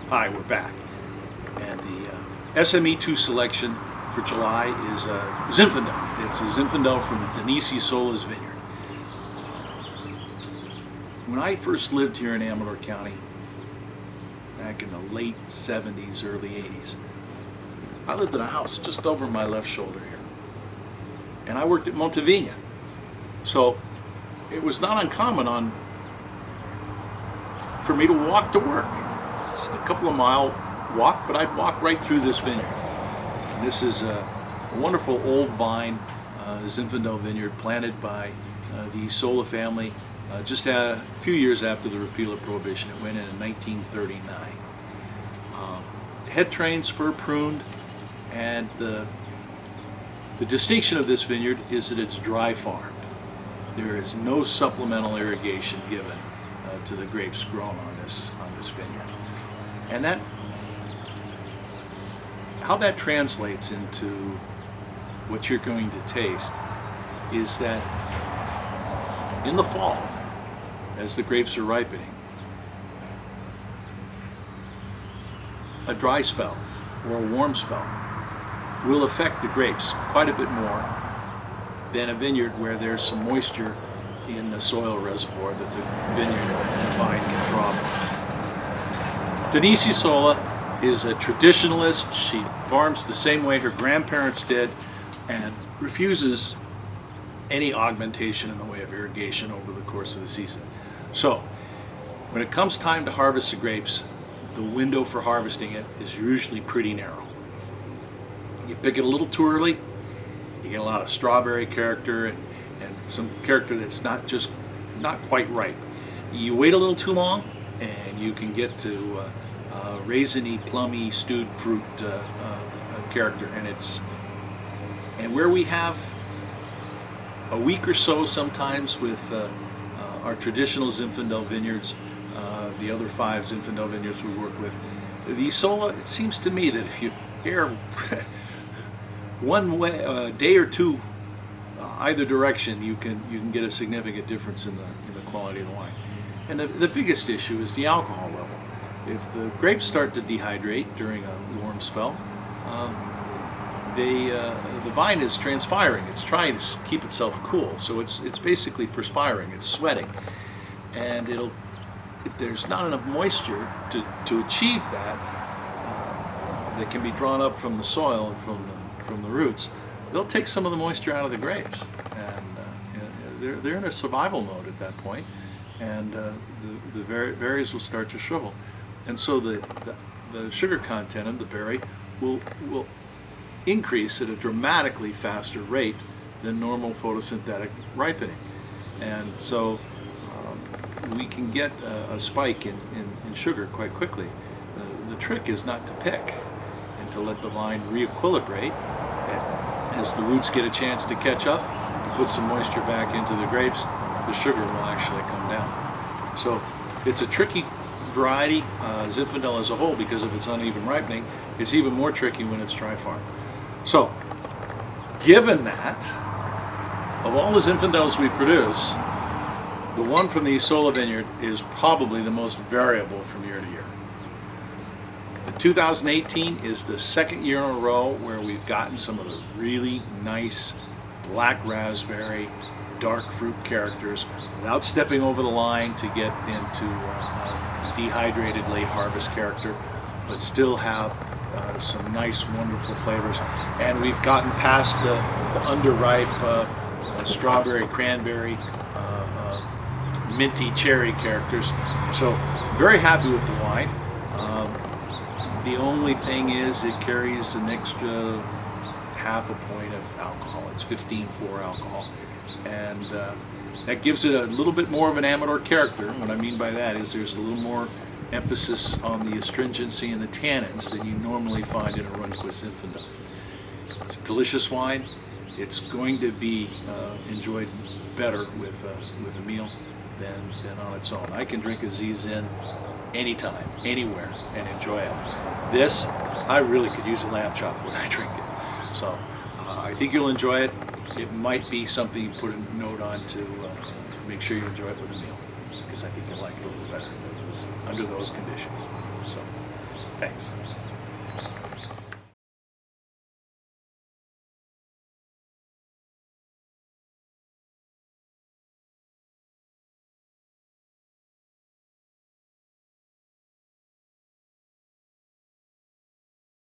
Hi, we're back. And the SME2 selection for July is Zinfandel. It's a Zinfandel from Esola's Vineyard. When I first lived here in Amador County, back in the late 70s, early 80s, I lived in a house just over my left shoulder here. And I worked at Montevina. So it was not uncommon for me to walk to work. Just a couple of mile walk, but I'd walk right through this vineyard. And this is a wonderful old vine, Zinfandel vineyard, planted by the Esola family just a few years after the repeal of Prohibition. It went in 1939. Head trained, spur pruned, and the distinction of this vineyard is that it's dry farmed. There is no supplemental irrigation given to the grapes grown on this vineyard. And how that translates into what you're going to taste is that in the fall, as the grapes are ripening, a dry spell or a warm spell will affect the grapes quite a bit more than a vineyard where there's some moisture in the soil reservoir that the vineyard and the vine can draw from. Denise Esola is a traditionalist. She farms the same way her grandparents did and refuses any augmentation in the way of irrigation over the course of the season. So when it comes time to harvest the grapes, the window for harvesting it is usually pretty narrow. You pick it a little too early, you get a lot of strawberry character and some character that's not quite ripe. You wait a little too long and you can get to raisiny, plummy, stewed fruit character, and where we have a week or so sometimes with our traditional Zinfandel vineyards, the other 5 Zinfandel vineyards we work with, the Esola, it seems to me that if you err one way, a day or two either direction, you can get a significant difference in the quality of the wine. And the biggest issue is the alcohol level. If the grapes start to dehydrate during a warm spell, the vine is transpiring. It's trying to keep itself cool, so it's basically perspiring. It's sweating, and if there's not enough moisture to achieve that can be drawn up from the soil and from the roots, they'll take some of the moisture out of the grapes, and they're in a survival mode at that point, and the berries will start to shrivel, and so the sugar content of the berry will increase at a dramatically faster rate than normal photosynthetic ripening, and so we can get a spike in sugar quite quickly. The trick is not to pick and to let the vine re-equilibrate. As the roots get a chance to catch up and put some moisture back into the grapes, the sugar will actually come down. So it's a tricky variety, Zinfandel as a whole, because of its uneven ripening. It's even more tricky when it's dry farmed. So, given that, of all the Zinfandels we produce, the one from the Esola Vineyard is probably the most variable from year to year. The 2018 is the second year in a row where we've gotten some of the really nice black raspberry, dark fruit characters without stepping over the line to get into dehydrated late harvest character, but still have some nice, wonderful flavors. And we've gotten past the underripe strawberry, cranberry, minty cherry characters. So very happy with the wine. The only thing is it carries an extra half a point of alcohol. It's 15.4 alcohol, and that gives it a little bit more of an Amador character. What I mean by that is there's a little more emphasis on the astringency and the tannins than you normally find in a Runquist Zinfandel. It's a delicious wine. It's going to be enjoyed better with a meal than on its own. I can drink a Z-Zin anytime, anywhere, and enjoy it. This, I really could use a lamb chop when I drink it. So I think you'll enjoy it. It might be something you put a note on to make sure you enjoy it with a meal, because I think you'll like it a little better under those conditions. So Thanks.